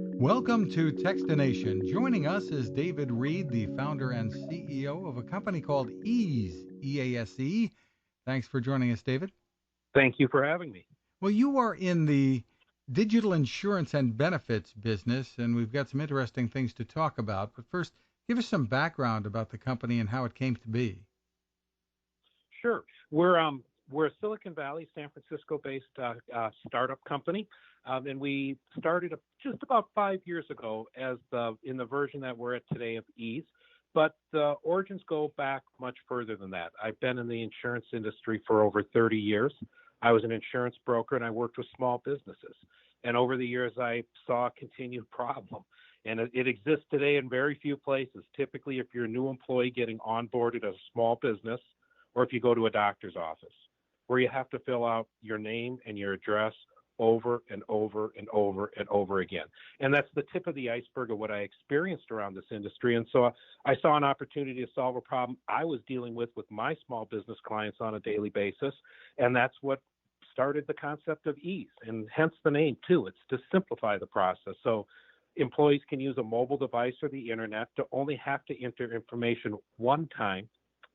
Welcome to Techstination. Joining us is David Reid, the founder and CEO of a company called Ease, EASE. Thanks for joining us, David. Thank you for having me. Well, you are in the digital insurance and benefits business, and we've got some interesting things to talk about. But first, give us some background about the company and how it came to be. Sure. We're a Silicon Valley, San Francisco-based startup company, and we started just about 5 years ago as in the version that we're at today of Ease. But the origins go back much further than that. I've been in the insurance industry for over 30 years. I was an insurance broker, and I worked with small businesses. And over the years, I saw a continued problem. And it exists today in very few places. Typically, if you're a new employee getting onboarded at a small business, or if you go to a doctor's office, where you have to fill out your name and your address over and over and over and over again. And that's the tip of the iceberg of what I experienced around this industry. And so I saw an opportunity to solve a problem I was dealing with my small business clients on a daily basis. And that's what started the concept of Ease, and hence the name too. It's to simplify the process. So employees can use a mobile device or the internet to only have to enter information one time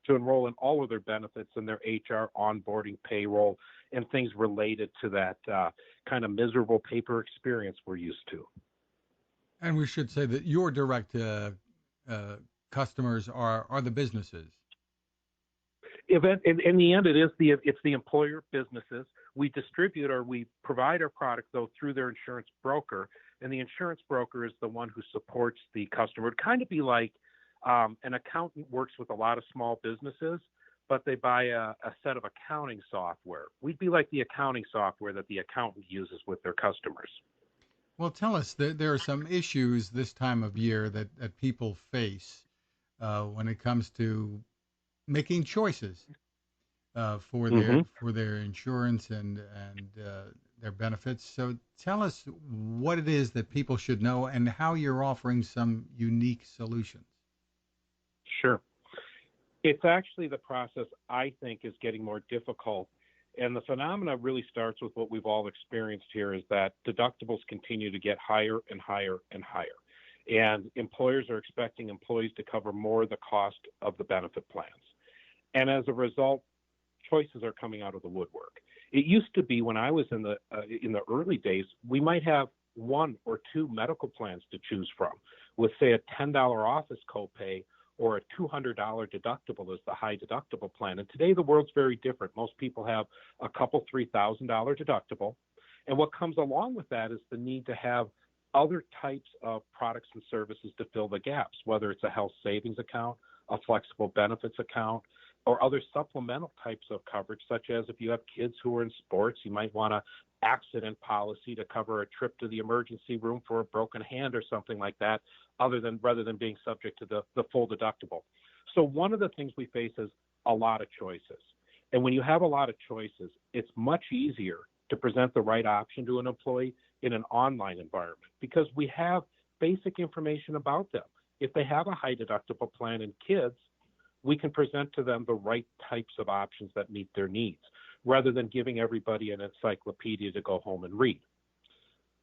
to enroll in all of their benefits in their HR, onboarding, payroll, and things related to that kind of miserable paper experience we're used to. And we should say that your direct customers are the businesses. In the end, it's the employer businesses. We distribute or we provide our product, though, through their insurance broker, and the insurance broker is the one who supports the customer. It'd kind of be like an accountant works with a lot of small businesses, but they buy a set of accounting software. We'd be like the accounting software that the accountant uses with their customers. Well, tell us, there are some issues this time of year that people face when it comes to making choices for Mm-hmm. their insurance and their benefits. So tell us what it is that people should know and how you're offering some unique solutions. Sure. It's actually the process I think is getting more difficult. And the phenomena really starts with what we've all experienced here is that deductibles continue to get higher and higher and higher. And employers are expecting employees to cover more of the cost of the benefit plans. And as a result, choices are coming out of the woodwork. It used to be when I was in the early days, we might have one or two medical plans to choose from, with say a $10 office copay or a $200 deductible as the high deductible plan. And today the world's very different. Most people have a couple $3,000 deductible. And what comes along with that is the need to have other types of products and services to fill the gaps, whether it's a health savings account, a flexible benefits account, or other supplemental types of coverage, such as if you have kids who are in sports, you might want an accident policy to cover a trip to the emergency room for a broken hand or something like that, rather than being subject to the full deductible. So one of the things we face is a lot of choices. And when you have a lot of choices, it's much easier to present the right option to an employee in an online environment because we have basic information about them. If they have a high deductible plan and kids, we can present to them the right types of options that meet their needs, rather than giving everybody an encyclopedia to go home and read.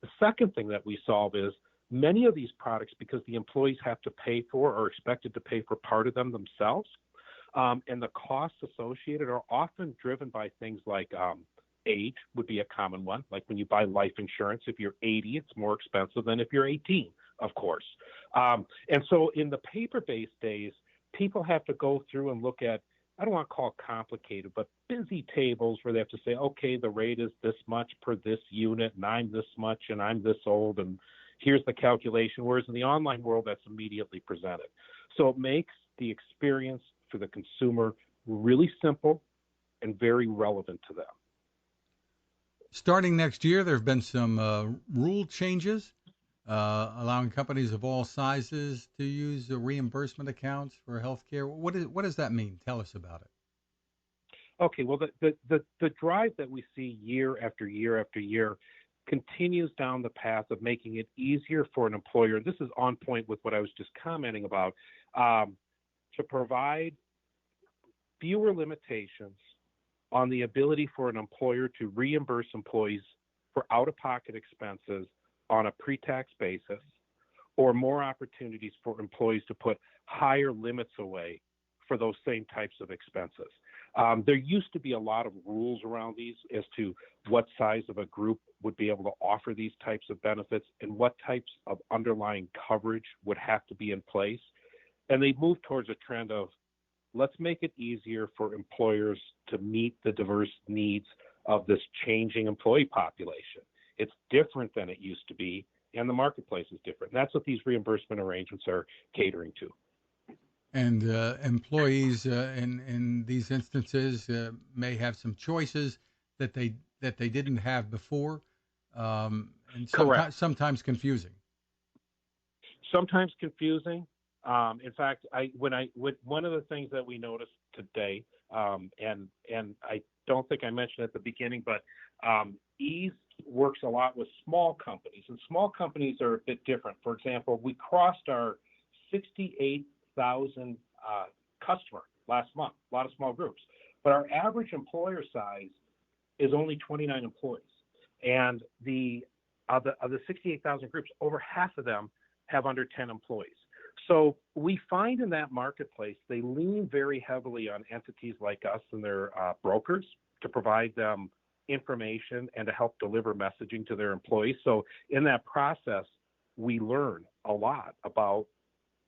The second thing that we solve is many of these products, because the employees have to pay for or are expected to pay for part of them themselves, and the costs associated are often driven by things like age would be a common one. Like when you buy life insurance, if you're 80, it's more expensive than if you're 18, of course. And so in the paper-based days, people have to go through and look at, I don't want to call it complicated, but busy tables where they have to say, okay, the rate is this much per this unit, and I'm this much, and I'm this old, and here's the calculation. Whereas in the online world, that's immediately presented. So it makes the experience for the consumer really simple and very relevant to them. Starting next year, there have been some rule changes allowing companies of all sizes to use reimbursement accounts for healthcare. What does that mean? Tell us about it. Okay, well, the drive that we see year after year after year continues down the path of making it easier for an employer. This is on point with what I was just commenting about, to provide fewer limitations on the ability for an employer to reimburse employees for out-of-pocket expenses on a pre-tax basis, or more opportunities for employees to put higher limits away for those same types of expenses. There used to be a lot of rules around these as to what size of a group would be able to offer these types of benefits and what types of underlying coverage would have to be in place. And they moved towards a trend of let's make it easier for employers to meet the diverse needs of this changing employee population. It's different than it used to be, and the marketplace is different. And that's what these reimbursement arrangements are catering to. And employees in these instances may have some choices that they didn't have before, and Correct. sometimes confusing. Sometimes confusing. In fact, one of the things that we noticed today, and I don't think I mentioned at the beginning, but Ease works a lot with small companies, and small companies are a bit different. For example, we crossed our 68,000 customer last month, a lot of small groups, but our average employer size is only 29 employees, and of the 68,000 groups, over half of them have under 10 employees. So we find in that marketplace, they lean very heavily on entities like us and their brokers to provide them information and to help deliver messaging to their employees. So in that process, we learn a lot about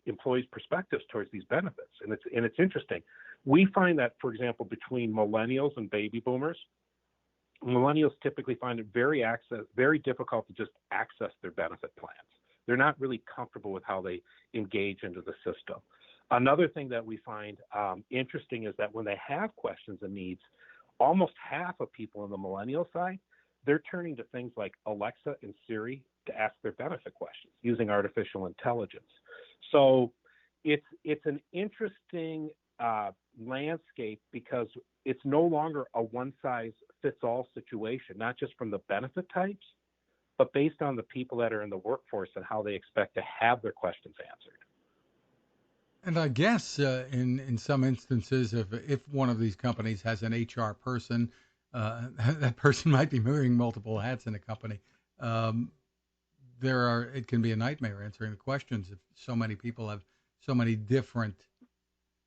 employees' perspectives towards these benefits. And it's interesting. We find that, for example, between millennials and baby boomers, millennials typically find it very difficult to just access their benefit plans. They're not really comfortable with how they engage into the system. Another thing that we find interesting is that when they have questions and needs, almost half of people on the millennial side, they're turning to things like Alexa and Siri to ask their benefit questions using artificial intelligence. So it's an interesting landscape because it's no longer a one-size-fits-all situation, not just from the benefit types, but based on the people that are in the workforce and how they expect to have their questions answered. And I guess in some instances, if one of these companies has an HR person, that person might be wearing multiple hats in a company. Um, it can be a nightmare answering the questions if so many people have so many different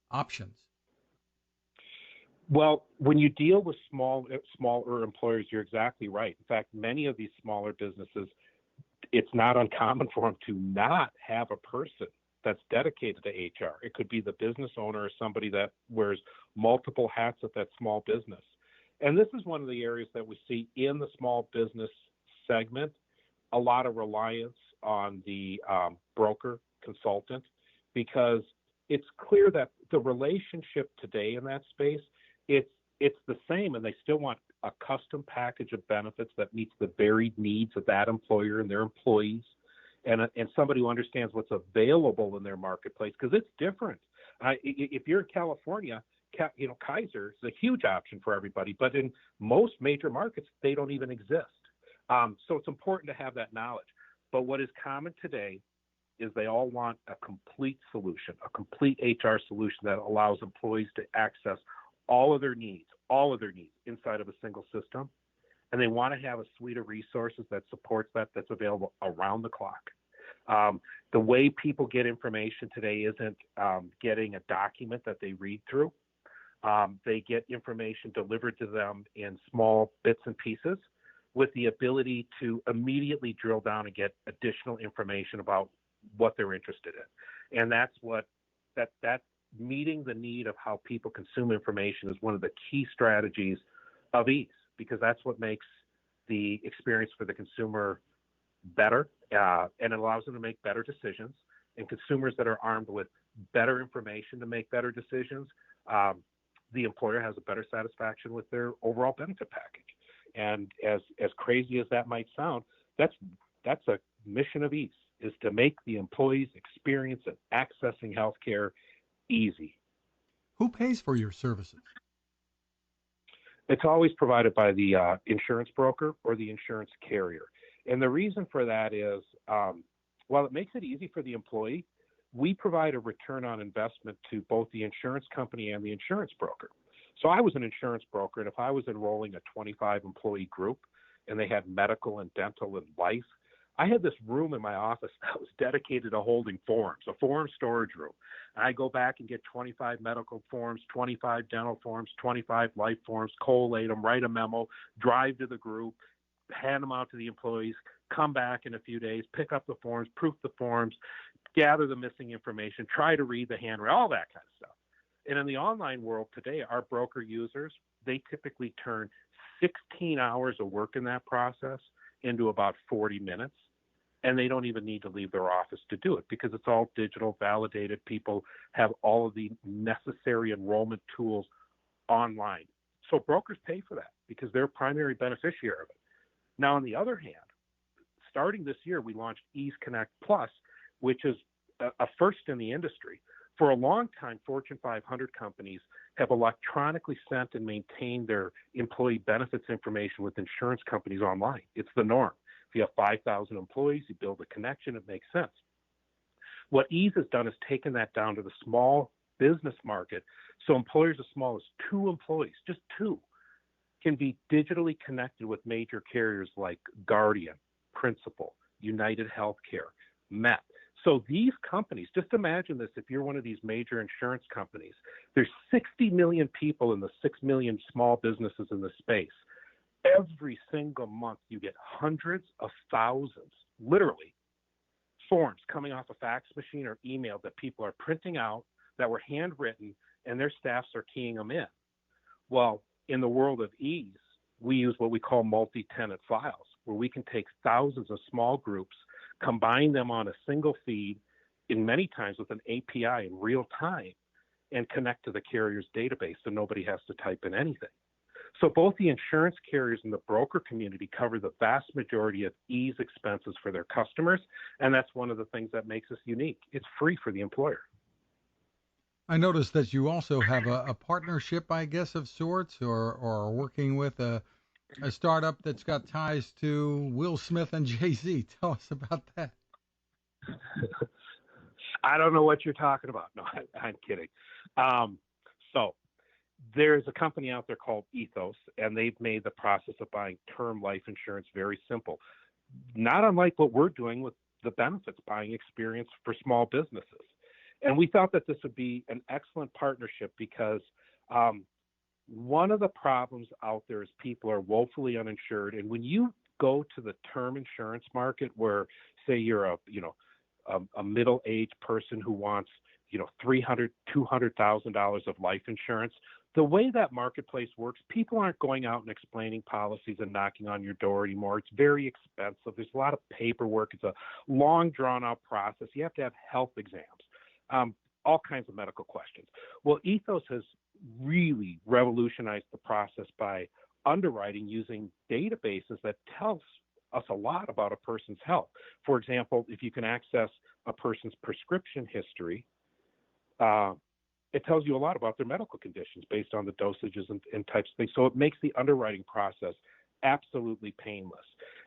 options. Well, when you deal with smaller employers, you're exactly right. In fact, many of these smaller businesses, it's not uncommon for them to not have a person that's dedicated to HR. It could be the business owner or somebody that wears multiple hats at that small business. And this is one of the areas that we see in the small business segment, a lot of reliance on the broker consultant, because it's clear that the relationship today in that space, it's the same, and they still want a custom package of benefits that meets the varied needs of that employer and their employees, and somebody who understands what's available in their marketplace, because it's different. If you're in California, Kaiser is a huge option for everybody, but in most major markets, they don't even exist. So it's important to have that knowledge. But what is common today is they all want a complete solution, a complete HR solution that allows employees to access all of their needs inside of a single system. And they want to have a suite of resources that supports that's available around the clock. The way people get information today isn't getting a document that they read through. They get information delivered to them in small bits and pieces with the ability to immediately drill down and get additional information about what they're interested in. And that's what that meeting the need of how people consume information is one of the key strategies of Ease, because that's what makes the experience for the consumer better, and it allows them to make better decisions. And consumers that are armed with better information to make better decisions, the employer has a better satisfaction with their overall benefit package. And as crazy as that might sound, that's a mission of Ease, is to make the employee's experience of accessing healthcare easy. Who pays for your services? It's always provided by the insurance broker or the insurance carrier. And the reason for that is, while it makes it easy for the employee, we provide a return on investment to both the insurance company and the insurance broker. So I was an insurance broker, and if I was enrolling a 25 employee group and they had medical and dental and life, I had this room in my office that was dedicated to holding forms, a form storage room. And I go back and get 25 medical forms, 25 dental forms, 25 life forms, collate them, write a memo, drive to the group, hand them out to the employees, come back in a few days, pick up the forms, proof the forms, gather the missing information, try to read the handwriting, all that kind of stuff. And in the online world today, our broker users, they typically turn 16 hours of work in that process into about 40 minutes. And they don't even need to leave their office to do it because it's all digital, validated. People have all of the necessary enrollment tools online. So brokers pay for that because they're a primary beneficiary of it. Now, on the other hand, starting this year, we launched Ease Connect Plus, which is a first in the industry. For a long time, Fortune 500 companies have electronically sent and maintained their employee benefits information with insurance companies online. It's the norm. If you have 5,000 employees, you build a connection, it makes sense. What Ease has done is taken that down to the small business market. So employers as small as 2 employees, just 2, can be digitally connected with major carriers like Guardian, Principal, United Healthcare, Met. So these companies, just imagine this, if you're one of these major insurance companies, there's 60 million people in the 6 million small businesses in the space. Every single month you get hundreds of thousands, literally, forms coming off a fax machine or email that people are printing out that were handwritten and their staffs are keying them in. Well, in the world of Ease, we use what we call multi-tenant files, where we can take thousands of small groups, combine them on a single feed, in many times with an API in real time, and connect to the carrier's database so nobody has to type in anything. So both the insurance carriers and the broker community cover the vast majority of Ease expenses for their customers, and that's one of the things that makes us unique. It's free for the employer. I noticed that you also have a partnership, I guess, of sorts, or working with a startup that's got ties to Will Smith and Jay-Z. Tell us about that. I don't know what you're talking about. No, I'm kidding. So there's a company out there called Ethos, and they've made the process of buying term life insurance very simple, not unlike what we're doing with the benefits buying experience for small businesses. And we thought that this would be an excellent partnership because one of the problems out there is people are woefully uninsured. And when you go to the term insurance market where, say, you're a middle-aged person who wants, $300,000, $200,000 of life insurance, the way that marketplace works, people aren't going out and explaining policies and knocking on your door anymore. It's very expensive. There's a lot of paperwork. It's a long, drawn-out process. You have to have health exams, all kinds of medical questions. Well, Ethos has really revolutionized the process by underwriting using databases that tells us a lot about a person's health. For example, if you can access a person's prescription history, it tells you a lot about their medical conditions based on the dosages and types of things. So it makes the underwriting process absolutely painless.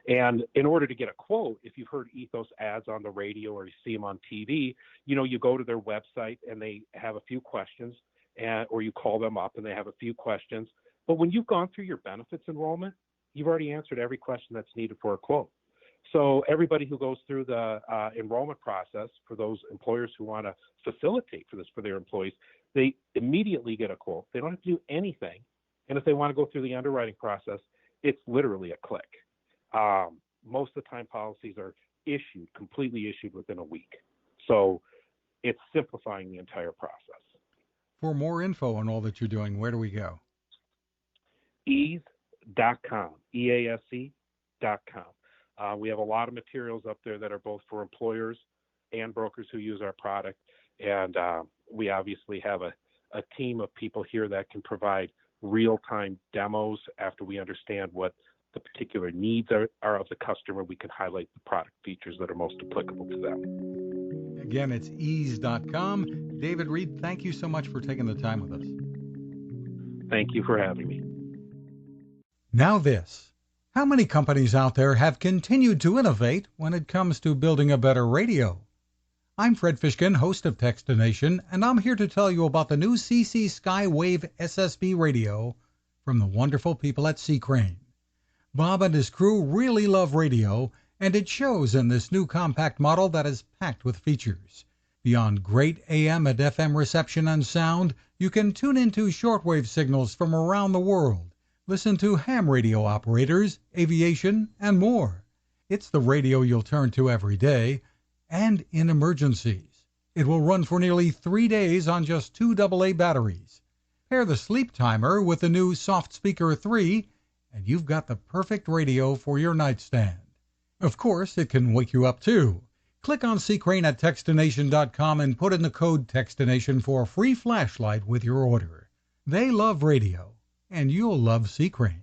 And in order to get a quote, if you've heard Ethos ads on the radio or you see them on TV, you go to their website and they have a few questions, or you call them up and they have a few questions. But when you've gone through your benefits enrollment, you've already answered every question that's needed for a quote. So everybody who goes through the enrollment process, for those employers who want to facilitate for this for their employees, they immediately get a quote. They don't have to do anything. And if they want to go through the underwriting process, it's literally a click. Most of the time policies are completely issued within a week. So it's simplifying the entire process. For more info on all that you're doing, where do we go? Ease.com, EASE.com. We have a lot of materials up there that are both for employers and brokers who use our product. And we obviously have a team of people here that can provide real-time demos after we understand what the particular needs are of the customer. We can highlight the product features that are most applicable to them. Again, it's ease.com. David Reid, thank you so much for taking the time with us. Thank you for having me. Now this. How many companies out there have continued to innovate when it comes to building a better radio? I'm Fred Fishkin, host of Techstination, and I'm here to tell you about the new CC Skywave SSB radio from the wonderful people at C. Crane. Bob and his crew really love radio, And it shows in this new compact model that is packed with features. Beyond great AM and FM reception and sound, you can tune into shortwave signals from around the world, listen to ham radio operators, aviation, and more. It's the radio you'll turn to every day and in emergencies. It will run for nearly 3 days on just 2 AA batteries. Pair the sleep timer with the new Soft Speaker 3, and you've got the perfect radio for your nightstand. Of course, it can wake you up too. Click on Crane at Techstination.com and put in the code Techstination for a free flashlight with your order. They love radio, and you'll love Crane.